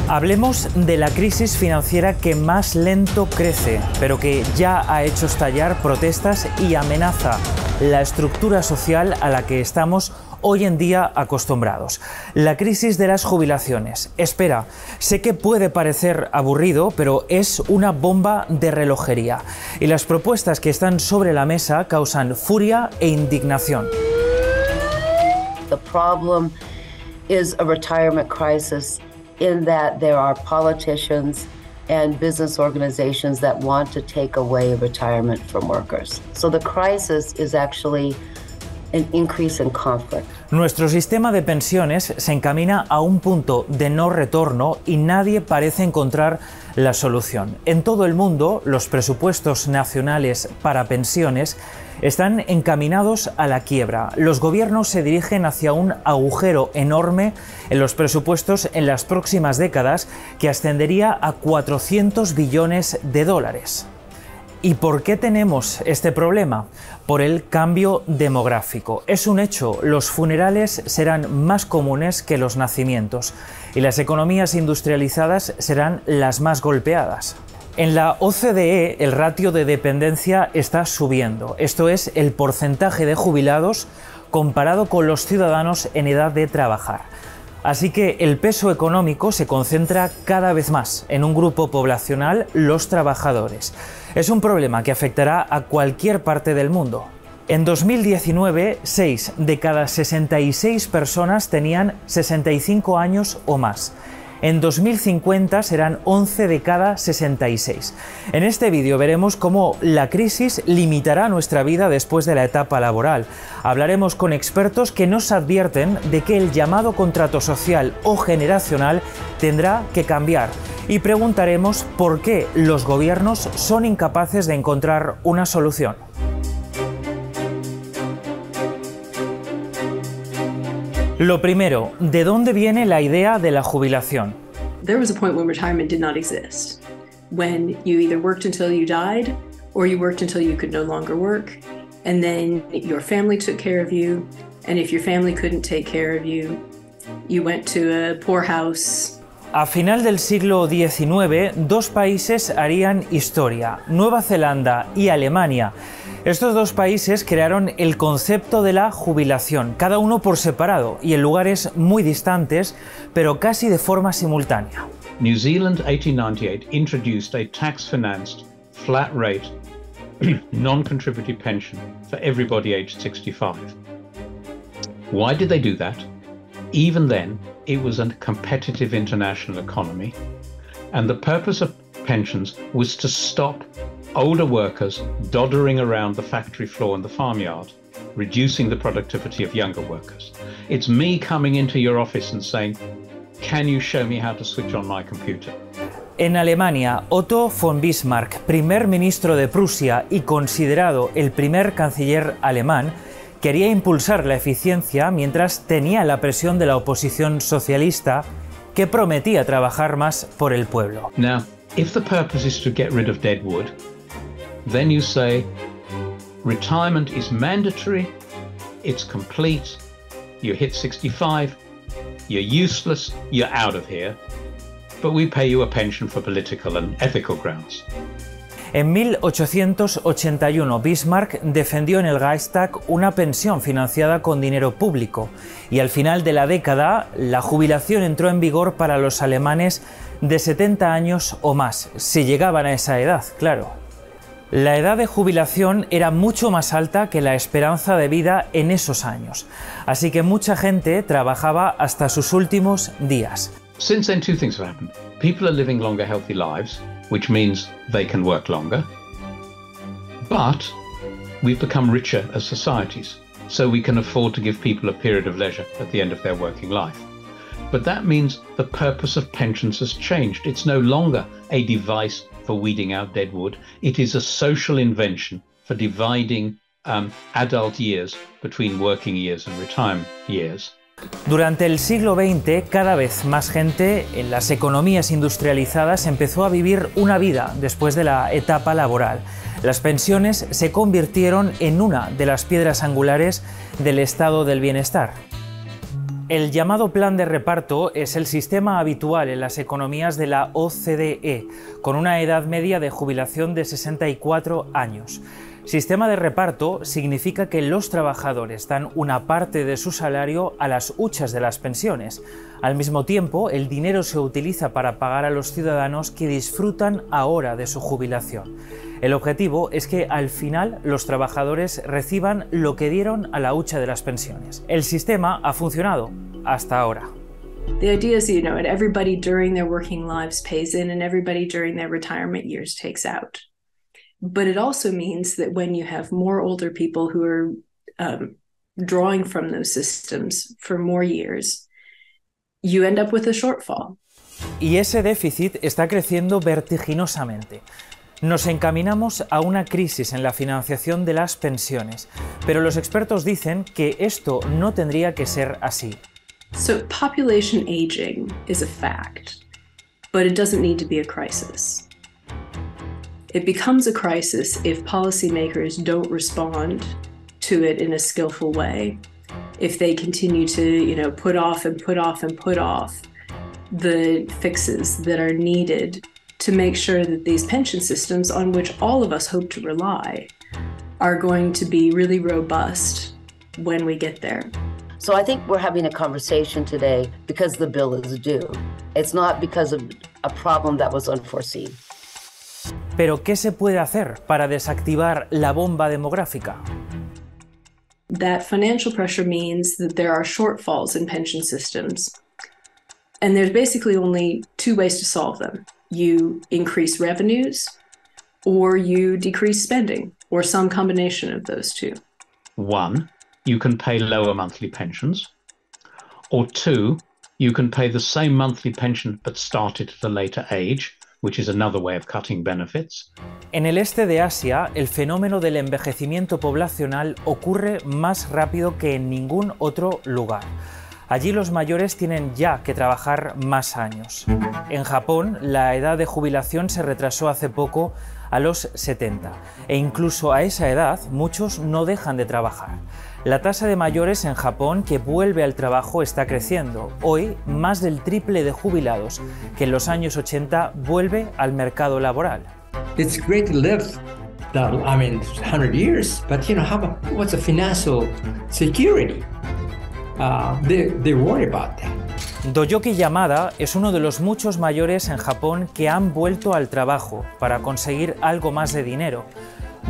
Hablemos de la crisis financiera que más lento crece, pero que ya ha hecho estallar protestas y amenaza la estructura social a la que estamos hoy en día acostumbrados. La crisis de las jubilaciones. Espera, sé que puede parecer aburrido, pero es una bomba de relojería. Y las propuestas que están sobre la mesa causan furia e indignación. The problem is a retirement crisis in that there are politicians and business organizations that want to take away retirement from workers. So the crisis is actually an increase in conflict. Nuestro sistema de pensiones se encamina a un punto de no retorno y nadie parece encontrar la solución. En todo el mundo, los presupuestos nacionales para pensiones están encaminados a la quiebra. Los gobiernos se dirigen hacia un agujero enorme en los presupuestos en las próximas décadas que ascendería a 400 billones de dólares. ¿Y por qué tenemos este problema? Por el cambio demográfico. Es un hecho, los funerales serán más comunes que los nacimientos y las economías industrializadas serán las más golpeadas. En la OCDE el ratio de dependencia está subiendo, esto es, el porcentaje de jubilados comparado con los ciudadanos en edad de trabajar. Así que el peso económico se concentra cada vez más en un grupo poblacional, los trabajadores. Es un problema que afectará a cualquier parte del mundo. En 2019, 6 de cada 66 personas tenían 65 años o más. En 2050 serán 11 de cada 66. En este vídeo veremos cómo la crisis limitará nuestra vida después de la etapa laboral. Hablaremos con expertos que nos advierten de que el llamado contrato social o generacional tendrá que cambiar. Y preguntaremos por qué los gobiernos son incapaces de encontrar una solución. Lo primero, ¿de dónde viene la idea de la jubilación? There was a point when retirement did not exist, when you either worked until you died or you worked until you could no longer work, and then your family took care of you, and if your family couldn't take care of you, you went to a poorhouse. A final del siglo XIX, dos países harían historia, Nueva Zelanda y Alemania. Estos dos países crearon el concepto de la jubilación, cada uno por separado y en lugares muy distantes, pero casi de forma simultánea. New Zealand 1898 introduced a tax-financed, flat-rate, non-contributory pension for everybody aged 65. Why did they do that? Even then, it was a competitive international economy, and the purpose of pensions was to stop older workers doddering around the factory floor and the farmyard, reducing the productivity of younger workers. It's me coming into your office and saying, can you show me how to switch on my computer? En Alemania, Otto von Bismarck, primer ministro de Prusia y considerado el primer canciller alemán, quería impulsar la eficiencia mientras tenía la presión de la oposición socialista que prometía trabajar más por el pueblo. Now, if the purpose is to get rid of dead wood, then you say retirement is mandatory, it's complete, you hit 65, you're useless, you're out of here, but we pay you a pension for political and ethical grounds. En 1881, Bismarck defendió en el Reichstag una pensión financiada con dinero público y al final de la década la jubilación entró en vigor para los alemanes de 70 años o más, si llegaban a esa edad, claro. La edad de jubilación era mucho más alta que la esperanza de vida en esos años, así que mucha gente trabajaba hasta sus últimos días. Since then, two things have happened. People are living longer, healthy lives, which means they can work longer. But we've become richer as societies, so we can afford to give people a period of leisure at the end of their working life. But that means the purpose of pensions has changed. It's no longer a device for weeding out dead wood. It is a social invention for dividing adult years between working years and retirement years. Durante el siglo XX, cada vez más gente en las economías industrializadas empezó a vivir una vida después de la etapa laboral. Las pensiones se convirtieron en una de las piedras angulares del estado del bienestar. El llamado plan de reparto es el sistema habitual en las economías de la OCDE, con una edad media de jubilación de 64 años. Sistema de reparto significa que los trabajadores dan una parte de su salario a las huchas de las pensiones. Al mismo tiempo, el dinero se utiliza para pagar a los ciudadanos que disfrutan ahora de su jubilación. El objetivo es que al final los trabajadores reciban lo que dieron a la hucha de las pensiones. El sistema ha funcionado hasta ahora. The idea is, that everybody during their working lives pays in and everybody during their retirement years takes out. But it also means that when you have more older people who are drawing from those systems for more years, you end up with a shortfall. Y ese déficit está creciendo vertiginosamente. Nos encaminamos a una crisis en la financiación de las pensiones, pero los expertos dicen que esto no tendría que ser así. So population aging is a fact, but it doesn't need to be a crisis. It becomes a crisis if policymakers don't respond to it in a skillful way, if they continue to, put off and put off and put off the fixes that are needed to make sure that these pension systems on which all of us hope to rely are going to be really robust when we get there. So I think we're having a conversation today because the bill is due. It's not because of a problem that was unforeseen. Pero, ¿qué se puede hacer para desactivar la bomba demográfica? That financial pressure means that there are shortfalls in pension systems. And there's basically only two ways to solve them. You increase revenues, or you decrease spending, or some combination of those two. One, you can pay lower monthly pensions. Or two, you can pay the same monthly pension but start it at a later age, which is another way of cutting benefits. En el este de Asia, el fenómeno del envejecimiento poblacional ocurre más rápido que en ningún otro lugar. Allí los mayores tienen ya que trabajar más años. En Japón, la edad de jubilación se retrasó hace poco a los 70, e incluso a esa edad muchos no dejan de trabajar. La tasa de mayores en Japón que vuelve al trabajo está creciendo. Hoy, más del triple de jubilados que en los años 80 vuelve al mercado laboral. It's great to live, 100 years, but what's the financial security? They worry about that. Doyoki Yamada es uno de los muchos mayores en Japón que han vuelto al trabajo para conseguir algo más de dinero.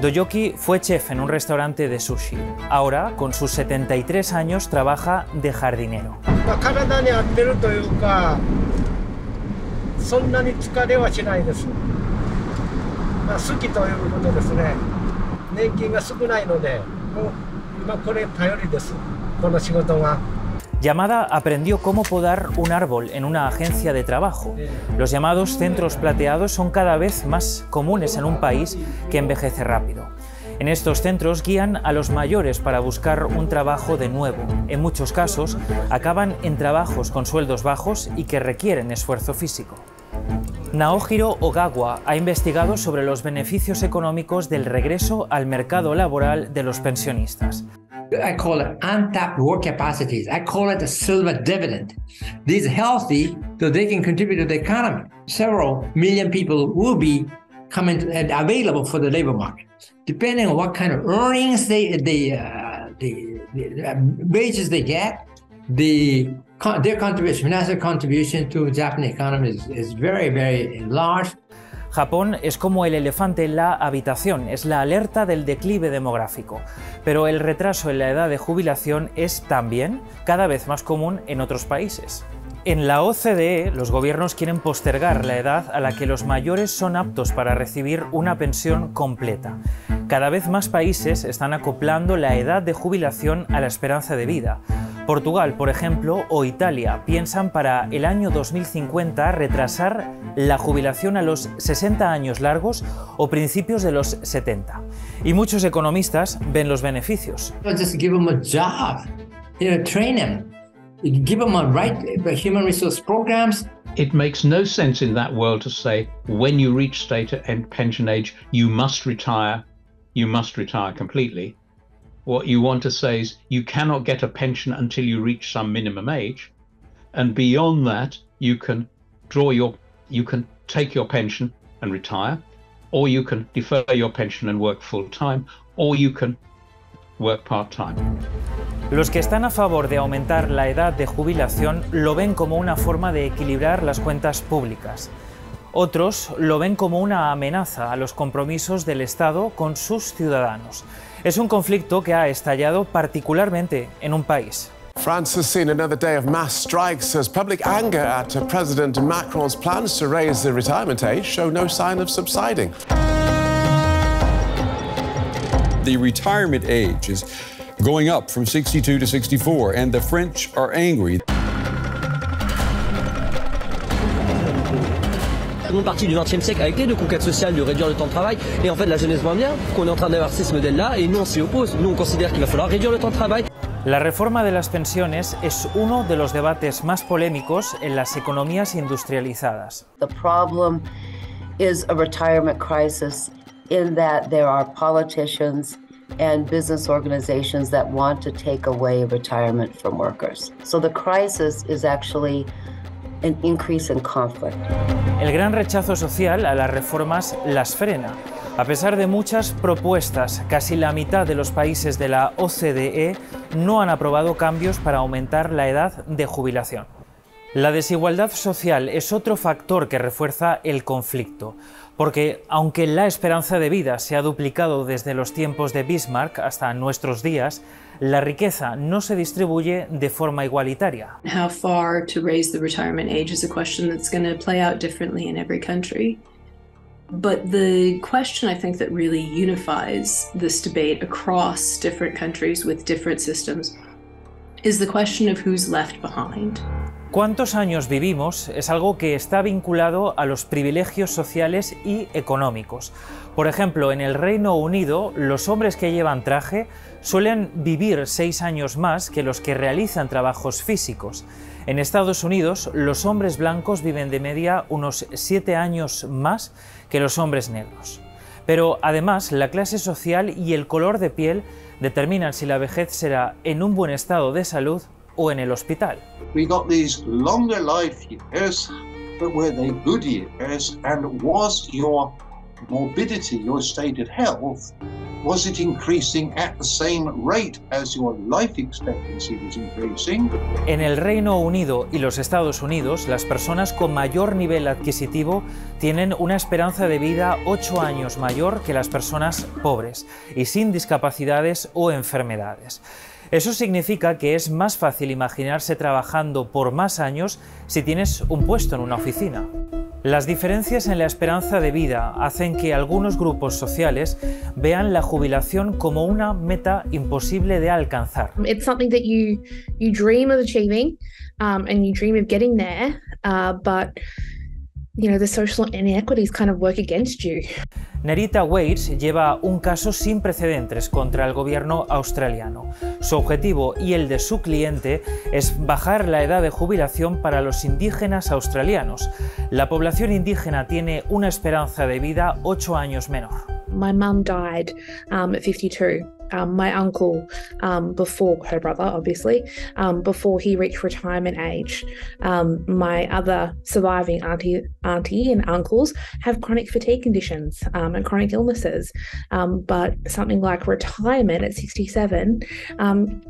Doyoki fue chef en un restaurante de sushi. Ahora, con sus 73 años, trabaja de jardinero. Yamada aprendió cómo podar un árbol en una agencia de trabajo. Los llamados centros plateados son cada vez más comunes en un país que envejece rápido. En estos centros guían a los mayores para buscar un trabajo de nuevo. En muchos casos acaban en trabajos con sueldos bajos y que requieren esfuerzo físico. Naohiro Ogawa ha investigado sobre los beneficios económicos del regreso al mercado laboral de los pensionistas. I call it untapped work capacities. I call it a silver dividend. These are healthy, so they can contribute to the economy. Several million people will be coming and available for the labor market, depending on what kind of earnings the wages they get. Their contribution, financial contribution to the Japanese economy is very, very large. Japón es como el elefante en la habitación, es la alerta del declive demográfico. Pero el retraso en la edad de jubilación es también cada vez más común en otros países. En la OCDE, los gobiernos quieren postergar la edad a la que los mayores son aptos para recibir una pensión completa. Cada vez más países están acoplando la edad de jubilación a la esperanza de vida. Portugal, por ejemplo, o Italia piensan para el año 2050 retrasar la jubilación a los 60 años largos o principios de los 70. Y muchos economistas ven los beneficios. Just give them a job, train them, give them a right human resource programs. It makes no sense in that world to say when you reach state and pension age, you must retire completely. what you want to say is you cannot get a pension until you reach some minimum age, and beyond that you can take your pension and retire, or you can defer your pension and work full-time, or you can work part-time. Los que están a favor de aumentar la edad de jubilación lo ven como una forma de equilibrar las cuentas públicas. Otros lo ven como una amenaza a los compromisos del Estado con sus ciudadanos. Es un conflicto que ha estallado particularmente en un país. France has seen another day of mass strikes as public anger at President Macron's plans to raise the retirement age show no sign of subsiding. The retirement age is going up from 62 to 64, and the French are angry. Une bonne partie du XXe siècle a été de conquête sociale, de réduire le temps de travail. Et en fait, la jeunesse voit bien qu'on est en train d'avoir ce modèle-là et nous, on s'y oppose. Nous, on considère qu'il va falloir réduire le temps de travail. La reforma de las pensiones es uno de los debates más polémicos en las economías industrializadas. The problem is a retirement crisis in that there are politicians and business organizations that want to take away retirement from workers. So the crisis is actually an increase in conflict. El gran rechazo social a las reformas las frena. A pesar de muchas propuestas, casi la mitad de los países de la OCDE no han aprobado cambios para aumentar la edad de jubilación. La desigualdad social es otro factor que refuerza el conflicto, porque aunque la esperanza de vida se ha duplicado desde los tiempos de Bismarck hasta nuestros días, la riqueza no se distribuye de forma igualitaria. How far to raise the retirement age is a question that's going to play out differently in every country. But the question I think that really unifies this debate across different countries with different systems is the question of who's left behind. ¿Cuántos años vivimos? Es algo que está vinculado a los privilegios sociales y económicos. Por ejemplo, en el Reino Unido, los hombres que llevan traje suelen vivir 6 años más que los que realizan trabajos físicos. En Estados Unidos, los hombres blancos viven de media unos 7 años más que los hombres negros. Pero además, la clase social y el color de piel determinan si la vejez será en un buen estado de salud o en el hospital. We got these longer life years, but were they good years? And was your morbidity, your state of health, was it increasing at the same rate as your life expectancy was increasing? En el Reino Unido y los Estados Unidos, las personas con mayor nivel adquisitivo tienen una esperanza de vida 8 años mayor que las personas pobres y sin discapacidades o enfermedades. Eso significa que es más fácil imaginarse trabajando por más años si tienes un puesto en una oficina. Las diferencias en la esperanza de vida hacen que algunos grupos sociales vean la jubilación como una meta imposible de alcanzar. It's something that you dream of achieving, and you dream of getting there, but you know, the social inequities kind of work against you. Nerita Waits lleva un caso sin precedentes contra el gobierno australiano. Su objetivo y el de su cliente es bajar la edad de jubilación para los indígenas australianos. La población indígena tiene una esperanza de vida 8 años menor. My mum died at 52. My uncle, before her brother, obviously, before he reached retirement age. My other surviving auntie and uncles have chronic fatigue conditions and chronic illnesses. But something like retirement at 67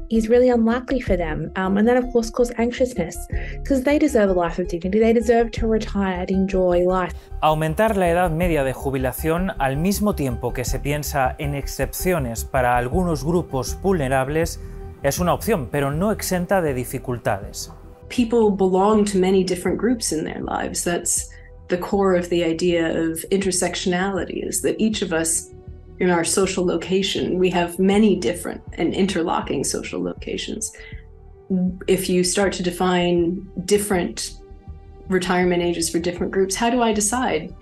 is really unlikely for them. And that, of course, causes anxiousness because they deserve a life of dignity. They deserve to retire and enjoy life. Aumentar la edad media de jubilación al mismo tiempo que se piensa en excepciones para algunos grupos vulnerables es una opción, pero no exenta de dificultades. People belong to many different groups in their lives. That's the core of the idea of intersectionality, is that each of us in our social location, we have many different and interlocking social locations. If you start to define different retirement ages for different groups, how do I decide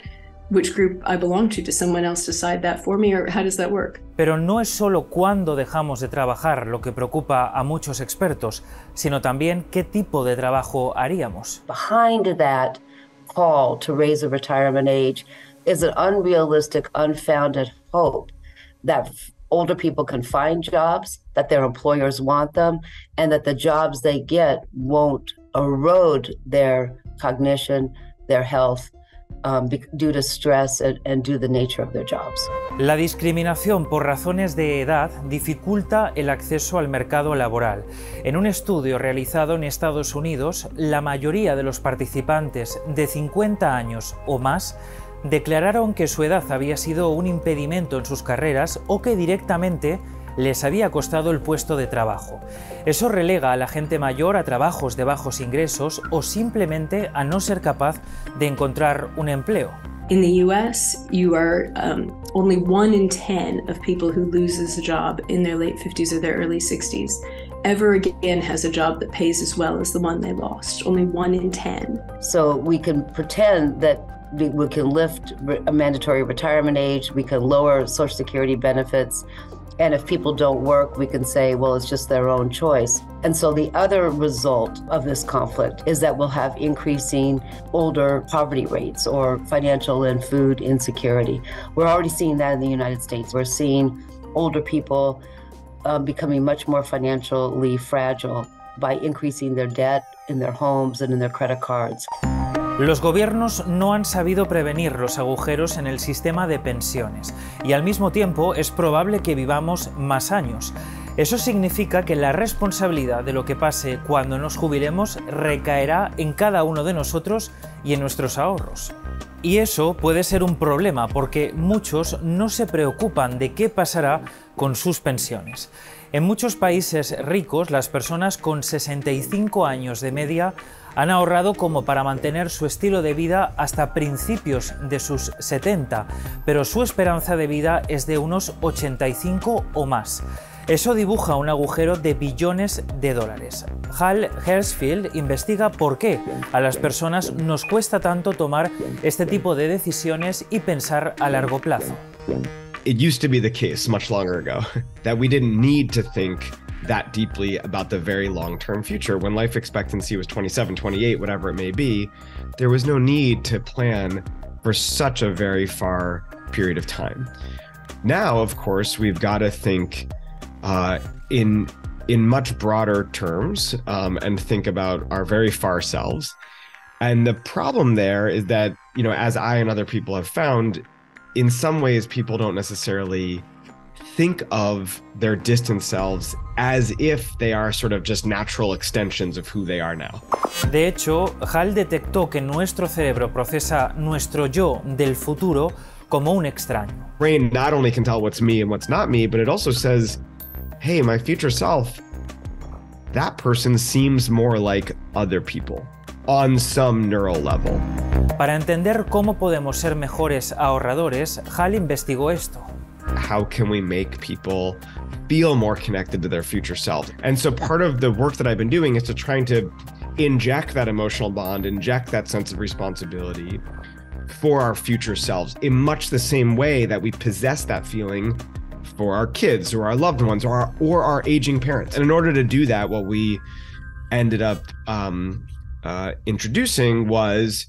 which group I belong to? Does someone else decide that for me, or how does that work? Pero no es solo cuándo dejamos de trabajar lo que preocupa a muchos expertos, sino también qué tipo de trabajo haríamos. Behind that call to raise the retirement age is an unrealistic, unfounded hope that older people can find jobs, that their employers want them, and that the jobs they get won't erode their cognition, their health, due to stress and due to the nature of their jobs. La discriminación por razones de edad dificulta el acceso al mercado laboral. En un estudio realizado en Estados Unidos, la mayoría de los participantes de 50 años o más declararon que su edad había sido un impedimento en sus carreras o que directamente les había costado el puesto de trabajo. Eso relega a la gente mayor a trabajos de bajos ingresos o simplemente a no ser capaz de encontrar un empleo. In the US, you are only 1 in 10 of people who loses a job in their late 50s or their early 60s ever again has a job that pays as well as the one they lost. Only 1 in 10. So we can pretend that we can lift a mandatory retirement age, we can lower Social Security benefits, and if people don't work, we can say, well, it's just their own choice. And so the other result of this conflict is that we'll have increasing older poverty rates or financial and food insecurity. We're already seeing that in the United States. We're seeing older people becoming much more financially fragile by increasing their debt in their homes and in their credit cards. Los gobiernos no han sabido prevenir los agujeros en el sistema de pensiones y al mismo tiempo es probable que vivamos más años. Eso significa que la responsabilidad de lo que pase cuando nos jubilemos recaerá en cada uno de nosotros y en nuestros ahorros. Y eso puede ser un problema porque muchos no se preocupan de qué pasará con sus pensiones. En muchos países ricos, las personas con 65 años de media han ahorrado como para mantener su estilo de vida hasta principios de sus 70, pero su esperanza de vida es de unos 85 o más. Eso dibuja un agujero de billones de dólares. Hal Hershfield investiga por qué a las personas nos cuesta tanto tomar este tipo de decisiones y pensar a largo plazo. It used to be the case much longer ago that we didn't need to think that deeply about the very long-term future. When life expectancy was 27, 28, whatever it may be, there was no need to plan for such a very far period of time. Now, of course, we've got to think in much broader terms and think about our very far selves. And the problem there is that, you know, as I and other people have found, in some ways, people don't necessarily think of their distant selves as if they are sort of just natural extensions of who they are now. De hecho, Hal detectó que nuestro cerebro procesa nuestro yo del futuro como un extraño. Brain not only can tell what's me and what's not me, but it also says, hey, my future self, that person seems more like other people on some neural level. Para entender cómo podemos ser mejores ahorradores, Hal investigó esto. How can we make people feel more connected to their future self? And so part of the work that I've been doing is to trying to inject that emotional bond, inject that sense of responsibility for our future selves in much the same way that we possess that feeling for our kids or our loved ones or our aging parents. And in order to do that, what we ended up introducing was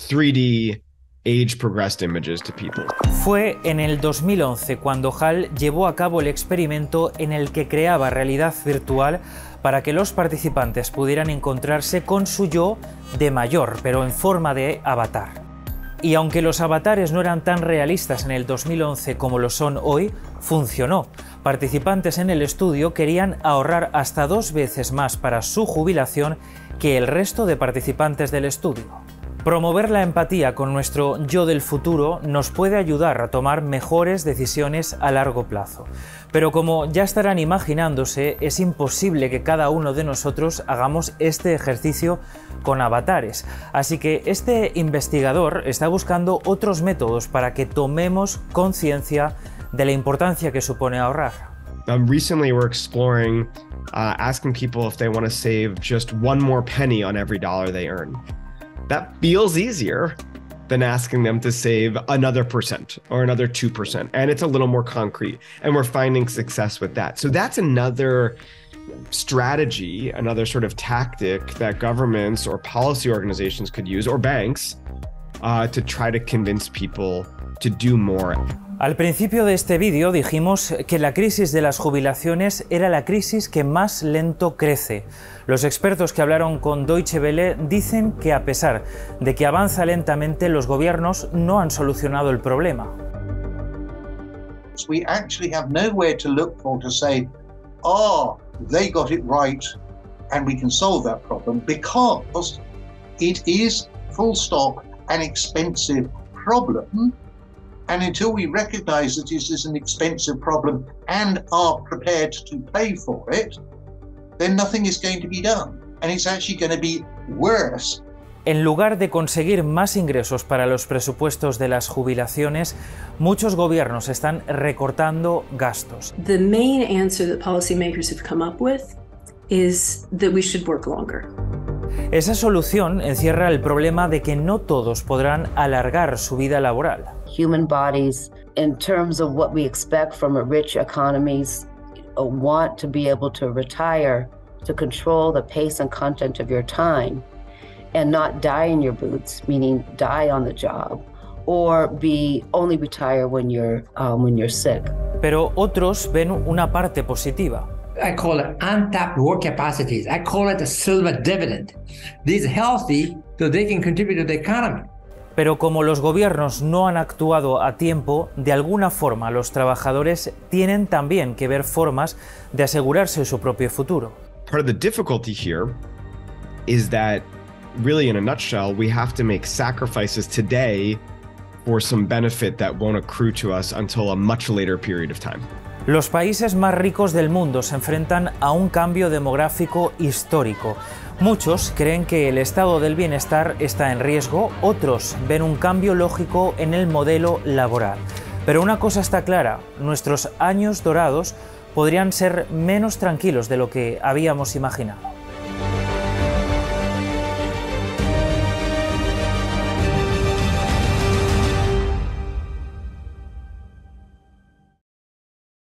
3D age-progressed images to people. Fue en el 2011 cuando Hal llevó a cabo el experimento en el que creaba realidad virtual para que los participantes pudieran encontrarse con su yo de mayor, pero en forma de avatar. Y aunque los avatares no eran tan realistas en el 2011 como lo son hoy, funcionó. Participantes en el estudio querían ahorrar hasta 2 veces más para su jubilación que el resto de participantes del estudio. Promover la empatía con nuestro yo del futuro nos puede ayudar a tomar mejores decisiones a largo plazo. Pero como ya estarán imaginándose, es imposible que cada uno de nosotros hagamos este ejercicio con avatares. Así que este investigador está buscando otros métodos para que tomemos conciencia de la importancia que supone ahorrar. Recently we're exploring asking people if they want to save just one more penny on every dollar they earn. That feels easier than asking them to save another % or another 2%. And it's a little more concrete. And we're finding success with that. So that's another strategy, another sort of tactic that governments or policy organizations could use, or banks, to try to convince people to do more. Al principio de este vídeo dijimos que la crisis de las jubilaciones era la crisis que más lento crece. Los expertos que hablaron con Deutsche Welle dicen que a pesar de que avanza lentamente, los gobiernos no han solucionado el problema. We actually have nowhere to look for to say, oh, they got it right and we can solve that problem, because it is, full stop, an expensive problem. And until we recognize that this is an expensive problem and are prepared to pay for it, then nothing is going to be done. And it's actually going to be worse. En lugar de conseguir más ingresos para los presupuestos de las jubilaciones, muchos gobiernos están recortando gastos. The main answer that policymakers have come up with is that we should work longer. Esa solución encierra el problema de que no todos podrán alargar su vida laboral. Human bodies, in terms of what we expect from a rich economies, want to be able to retire, to control the pace and content of your time, and not die in your boots, meaning die on the job, or only retire when you're sick. Pero otros ven una parte positiva. I call it untapped work capacities. I call it a silver dividend. These healthy so they can contribute to the economy. Pero como los gobiernos no han actuado a tiempo, de alguna forma los trabajadores tienen también que ver formas de asegurarse su propio futuro. Part of the difficulty here is that, really in a nutshell, we have to make sacrifices today for some benefit that won't accrue to us until a much later period of time. Los países más ricos del mundo se enfrentan a un cambio demográfico histórico. Muchos creen que el estado del bienestar está en riesgo, otros ven un cambio lógico en el modelo laboral. Pero una cosa está clara, nuestros años dorados podrían ser menos tranquilos de lo que habíamos imaginado.